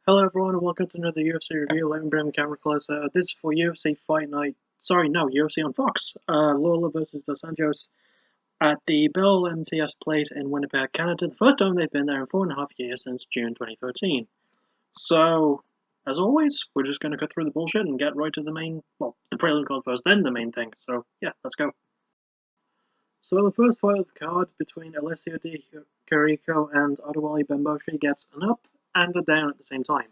Hello everyone and welcome to another UFC review. Let me bring the camera closer. This is for UFC Fight Night. Sorry, no, UFC on Fox. Lawler versus Dos Anjos at the Bell MTS place in Winnipeg, Canada. The first time they've been there in 4.5 years since June 2013. So, as always, we're just going to go through the bullshit and get right to the main, well, the prelim card first, then the main thing. So, yeah, let's go. So the first fight of the card between Alessio Di Chirico and Adewale Bamboshi gets an up and a down at the same time.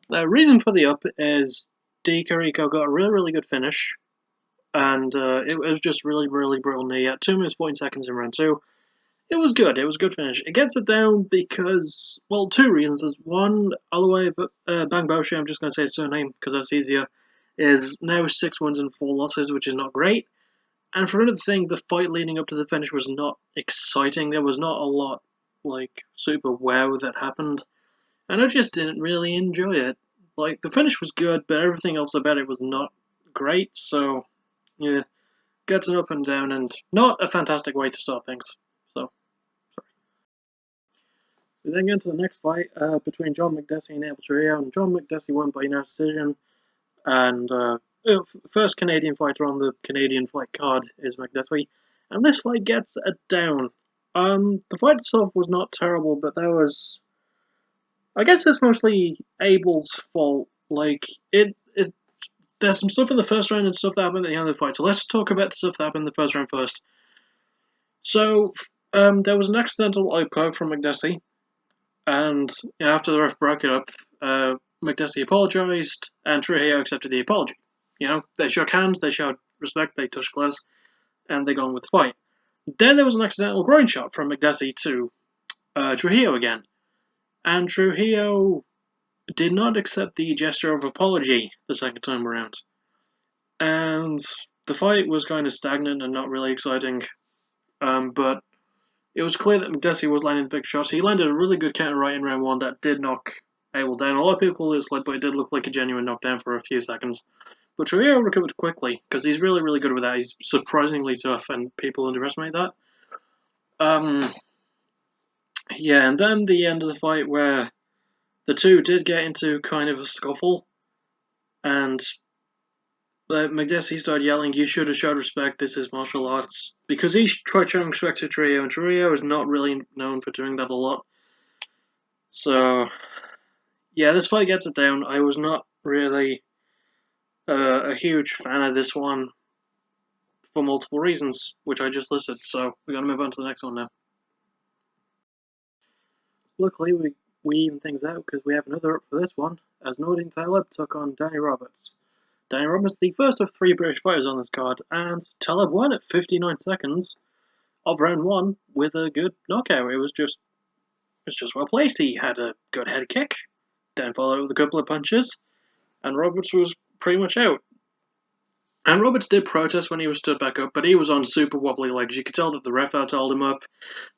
The reason for the up is Di Chirico got a really good finish, and it was just really brutal knee at 2 minutes 14 seconds in round 2. It was good. It was a good finish. It gets it down because, well, two reasons. One, Adewale Bamboshi, I'm just going to say his surname because that's easier, is now 6 wins and 4 losses, which is not great. And for another thing, the fight leading up to the finish was not exciting. There was not a lot, like, super wow that happened. And I just didn't really enjoy it. Like, the finish was good, but everything else about it was not great. So, yeah, gets an up and down, and not a fantastic way to start things. So, sorry. We then get into the next fight between John Makdessi and Abel Trujillo. And John Makdessi won by unanimous decision. And first Canadian fighter on the Canadian fight card is Makdessi, and this fight gets a down. The fight itself was not terrible, but I guess it's mostly Abel's fault. Like, there's some stuff in the first round and stuff that happened at the end of the fight, so let's talk about the stuff that happened in the first round first. So, there was an accidental eye poke from Makdessi, and after the ref broke it up, Makdessi apologised, and Trujillo accepted the apology. You know, they shook hands, they showed respect, they touched gloves, and they got on with the fight. Then there was an accidental groin shot from Makdessi to Trujillo again. And Trujillo did not accept the gesture of apology the second time around. And the fight was kind of stagnant and not really exciting. But it was clear that Makdessi was landing big shots. He landed a really good counter right in round 1 that did knock Abel down. A lot of people call it a slip, but it did look like a genuine knockdown for a few seconds. But Trujillo recovered quickly, because he's really good with that. He's surprisingly tough, and people underestimate that. Yeah, and then the end of the fight where the two did get into kind of a scuffle, and Makdessi started yelling, "You should have showed respect, this is martial arts." Because he tried showing respect to Trujillo, and Trujillo is not really known for doing that a lot. So, yeah, this fight gets it down. I was not really a huge fan of this one for multiple reasons, which I just listed, so we're going to move on to the next one now. Luckily, we even things out because we have another up for this one, as Nordin Taleb took on Danny Roberts. Danny Roberts, the first of 3 British fighters on this card, and Taleb won at 59 seconds of round 1 with a good knockout. It was just well placed. He had a good head kick, then followed with a couple of punches, and Roberts was pretty much out. And Roberts did protest when he was stood back up, but he was on super wobbly legs. You could tell that the ref had to hold him up.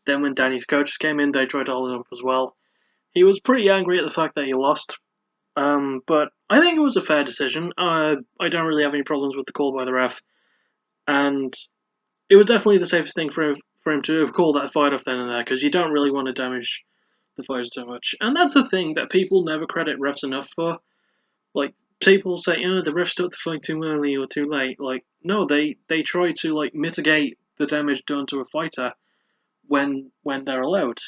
Then when Danny's coaches came in, they tried to hold him up as well. He was pretty angry at the fact that he lost. But I think it was a fair decision. I don't really have any problems with the call by the ref. And it was definitely the safest thing for him to have called that fight off then and there, because you don't really want to damage the fighters too much. And that's the thing that people never credit refs enough for. Like, people say, the ref stopped the fight too early or too late. Like, no, they try to, like, mitigate the damage done to a fighter when they're allowed.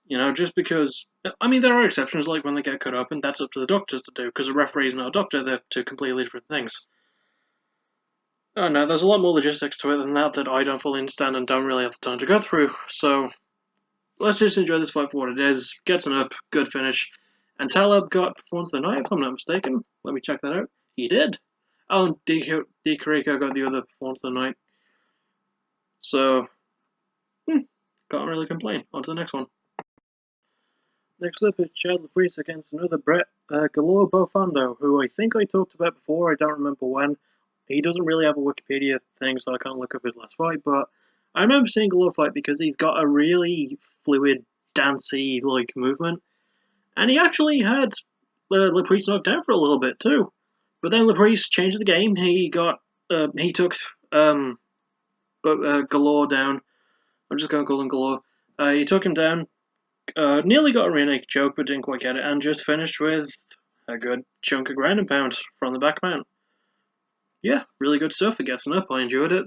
You know, just because, I mean, there are exceptions, like when they get cut up, and that's up to the doctors to do, because a referee is not a doctor, they're two completely different things. Oh no, there's a lot more logistics to it than that I don't fully understand and don't really have the time to go through, so let's just enjoy this fight for what it is. Gets an up, good finish, and Taleb got performance of the night, if I'm not mistaken. Let me check that out. He did. Oh, and Di Chirico got the other performance of the night. So, can't really complain. On to the next one. Next up is Chad LaFreeze against another Brett Galore Bofando, who I think I talked about before, I don't remember when. He doesn't really have a Wikipedia thing, so I can't look up his last fight, but I remember seeing Galore fight because he's got a really fluid, dancey, like, movement. And he actually had LaFreeze knocked down for a little bit, too. But then LaFreeze changed the game. He took Galore down. I'm just going to call him Galore. He took him down, Nearly got a rear naked choke, but didn't quite get it, and just finished with a good chunk of ground and pound from the back mount. Yeah, really good stuff for getting up. I enjoyed it.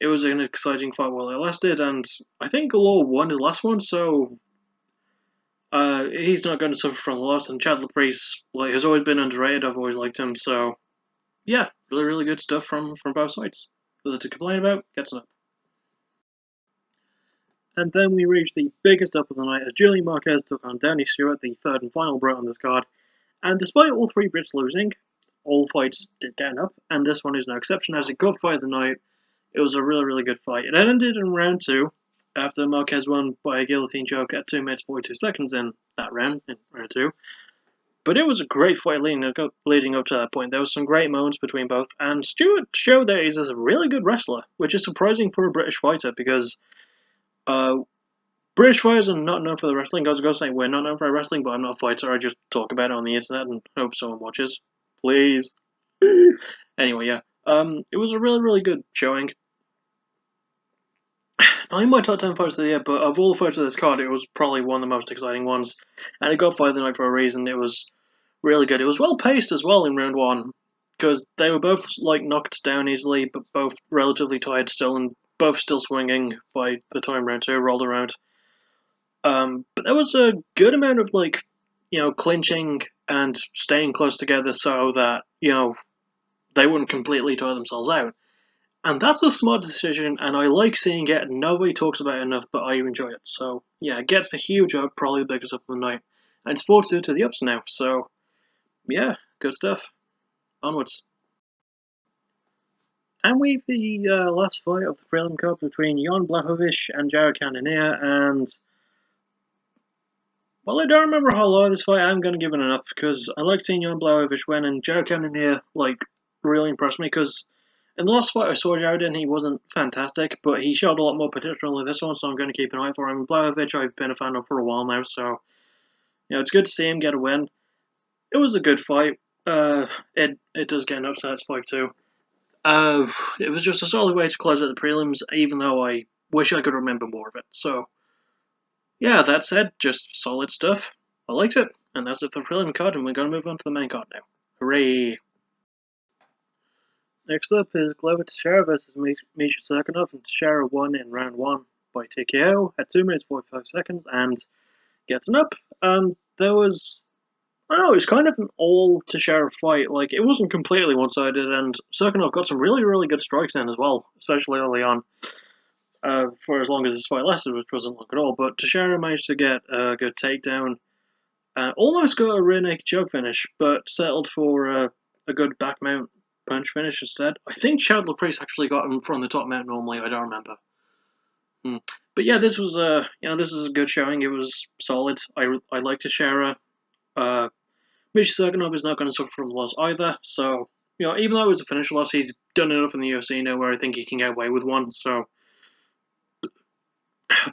It was an exciting fight while it lasted, and I think Lawler won his last one, so he's not going to suffer from the loss. And Chad Priest has always been underrated. I've always liked him, so yeah, really good stuff from both sides. Nothing to complain about. Gets up. And then we reached the biggest up of the night as Julian Marquez took on Danny Stewart, the third and final bout on this card. And despite all three Brits losing, all fights did get up, and this one is no exception. As a good fight of the night, it was a really good fight. It ended in round 2 after Marquez won by a guillotine choke at 2 minutes 42 seconds in that round, in round 2. But it was a great fight leading up to that point. There was some great moments between both, and Stewart showed that he's a really good wrestler, which is surprising for a British fighter because British fighters are not known for the wrestling. I was going to say we're not known for our wrestling, but I'm not a fighter. I just talk about it on the internet and hope someone watches. Please. Anyway, yeah. It was a really good showing. Not in my top 10 fights of the year, but of all the fights of this card, it was probably one of the most exciting ones. And it got fight of the night for a reason. It was really good. It was well paced as well in round 1, because they were both knocked down easily, but both relatively tired still, and both still swinging by the time round 2 rolled around. But there was a good amount of clinching and staying close together so that they wouldn't completely tire themselves out. And that's a smart decision, and I like seeing it. Nobody talks about it enough, but I enjoy it. So yeah, it gets a huge up, probably the biggest up of the night, and it's 4-2 to the ups now. So yeah, good stuff. Onwards. And we've the last fight of the prelim cup between Jan Blachowicz and Jared Cannonier, and well, I don't remember how long this fight. I'm going to give it an up because I like seeing Jan Blachowicz win, and Jared Cannonier really impressed me because in the last fight I saw Jared in, he wasn't fantastic, but he showed a lot more potential in this one, so I'm going to keep an eye for him. Blachowicz I've been a fan of for a while now, so it's good to see him get a win. It was a good fight. It does get an upset. It's 5-2. It was just a solid way to close out the prelims, even though I wish I could remember more of it. So yeah, that said, just solid stuff. I liked it, and that's it for the prelim card, and we're going to move on to the main card now. Hooray! Next up is Glover Teixeira versus Misha Serkinov, and Teixeira won in round 1 by TKO at 2 minutes 45 seconds and gets an up. There was, I don't know, it was kind of an all Teixeira fight. It wasn't completely one-sided, and Serkinov got some really good strikes in as well, especially early on. For as long as this fight lasted, which wasn't long at all. But Teixeira managed to get a good takedown, almost got a rear naked choke finish, but settled for a good back mount punch finish instead. I think Chad Priest actually got him from the top mount normally. I don't remember. But yeah, this was a good showing. It was solid. I like Teixeira. Misha Serkinov is not going to suffer from the loss either. So even though it was a finish loss, he's done enough in the UFC now where I think he can get away with one. So.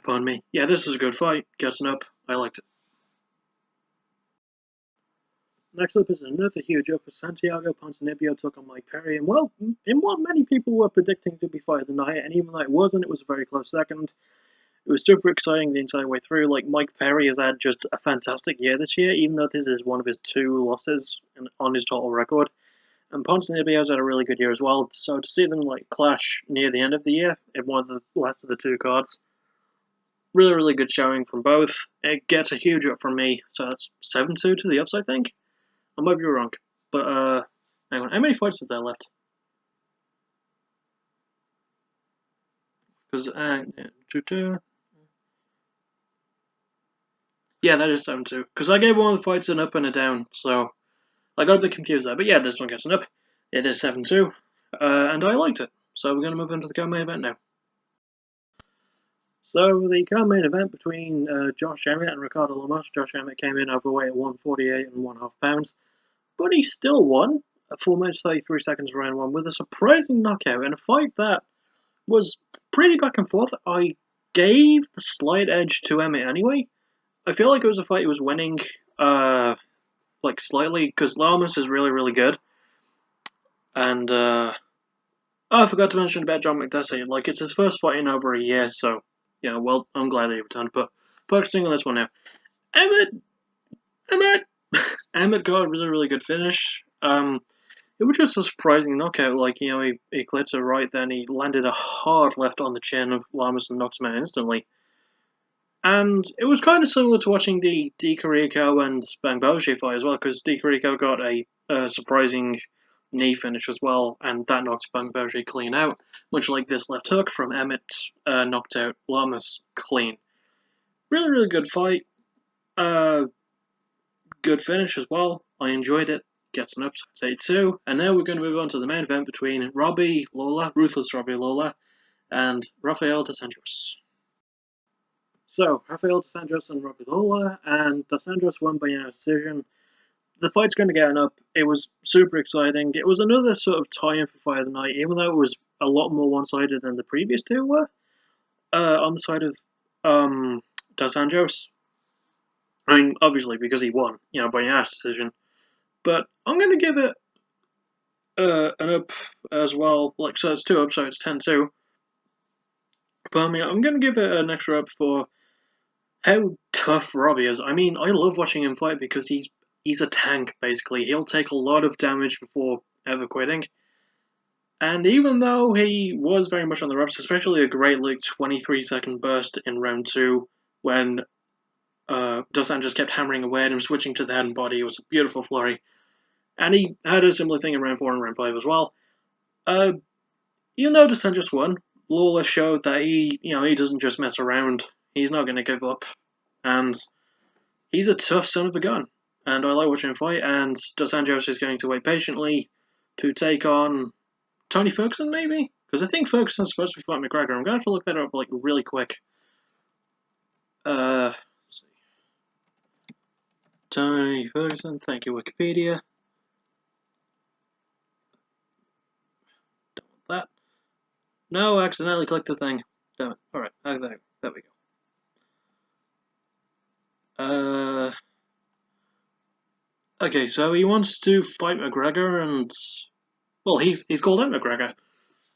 Pardon me. Yeah, this is a good fight. Gets an up. I liked it. Next up is another huge up as Santiago Ponzinibbio took on Mike Perry, and well, in what many people were predicting to be fight of the night, and even though it wasn't, it was a very close second. It was super exciting the entire way through. Mike Perry has had just a fantastic year this year, even though this is one of his 2 losses on his total record. And Ponzinibbio's had a really good year as well, so to see them clash near the end of the year in one of the last of the 2 cards, really good showing from both. It gets a huge up from me, so that's 7-2 to the ups, I think. I might be wrong, but hang on. How many fights is there left? Because yeah, that is 7-2. Because I gave one of the fights an up and a down, so I got a bit confused there. But yeah, this one gets an up. It is 7-2, and I liked it. So we're going to move into the co-main event now. So the co-main event between Josh Emmett and Ricardo Lamas. Josh Emmett came in overweight at 148 and 1/2 pounds, but he still won at 4 minutes 33 seconds round 1 with a surprising knockout in a fight that was pretty back and forth. I gave the slight edge to Emmett anyway. I feel like it was a fight he was winning, slightly, because Lamas is really good. And I forgot to mention about John McDessie. It's his first fight in over a year, so yeah, well, I'm glad that he returned. But focusing on this one now, Emmett, Emmett, Emmett got a really good finish. It was just a surprising knockout. Like, you know, he clipped it right, then he landed a hard left on the chin of Lamas and knocked him out instantly. And it was kind of similar to watching the Di Carico and Bang Boshi fight as well, because Di Carico got a surprising knee finish as well, and that knocked Bang Boshi clean out, much like this left hook from Emmett knocked out Lamas clean. Really good fight. Good finish as well. I enjoyed it. Gets an upset 8-2. And now we're going to move on to the main event between Robbie Lawler, Ruthless Robbie Lawler, and Rafael dos Anjos. So, Rafael dos Anjos and Robbie Lawler, and dos Anjos won by a decision. The fight's going to get up. It was super exciting. It was another sort of tie-in for Fight of the Night, even though it was a lot more one-sided than the previous two were. On the side of dos Anjos. I mean, obviously, because he won, you know, by a decision. But I'm going to give it an up as well. Like, so it's 2 up, so it's 10-2. But I mean, I'm going to give it an extra up for how tough Robbie is. I mean, I love watching him fight because he's a tank, basically. He'll take a lot of damage before ever quitting. And even though he was very much on the ropes, especially a great, like, 23-second burst in round 2 when dos Anjos kept hammering away at him, switching to the head and body. It was a beautiful flurry. And he had a similar thing in round 4 and round 5 as well. Even though dos Anjos won, Lawler showed that he doesn't just mess around. He's not going to give up. And he's a tough son of a gun. And I like watching him fight. And dos Anjos is going to wait patiently to take on Tony Ferguson, maybe? Because I think Ferguson's supposed to be fighting McGregor. I'm going to have to look that up like really quick. Let's see. Tony Ferguson, thank you, Wikipedia. Don't want that. No, I accidentally clicked the thing. Damn it. Alright, there we go. Okay, so he wants to fight McGregor, and well, he's called out McGregor.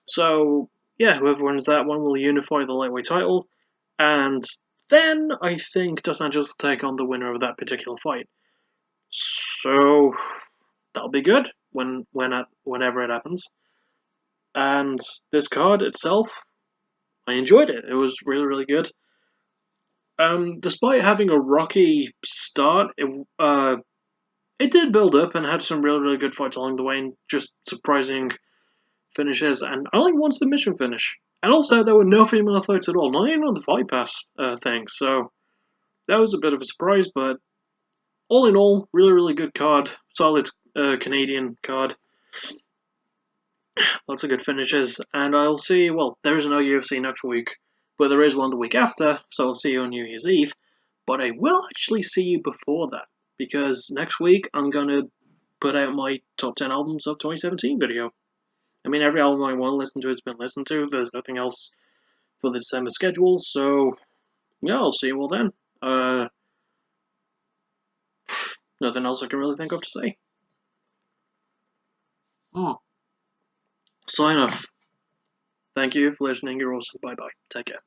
So yeah, whoever wins that one will unify the lightweight title, and then I think dos Anjos will take on the winner of that particular fight. So that'll be good whenever it happens. And this card itself, I enjoyed it. It was really good. Despite having a rocky start, it did build up and had some really good fights along the way and just surprising finishes. And I only one submission finish. And also, there were no female fights at all, not even on the Fight Pass thing. So that was a bit of a surprise, but all in all, really good card. Solid Canadian card. Lots of good finishes. And I'll see, well, there is no UFC next week, but there is one the week after, so I'll see you on New Year's Eve. But I will actually see you before that, because next week I'm going to put out my top 10 albums of 2017 video. I mean, every album I want to listen to has been listened to. There's nothing else for the December schedule, so yeah, I'll see you all then. Nothing else I can really think of to say. Sign off. Thank you for listening. You're awesome. Bye-bye. Take care.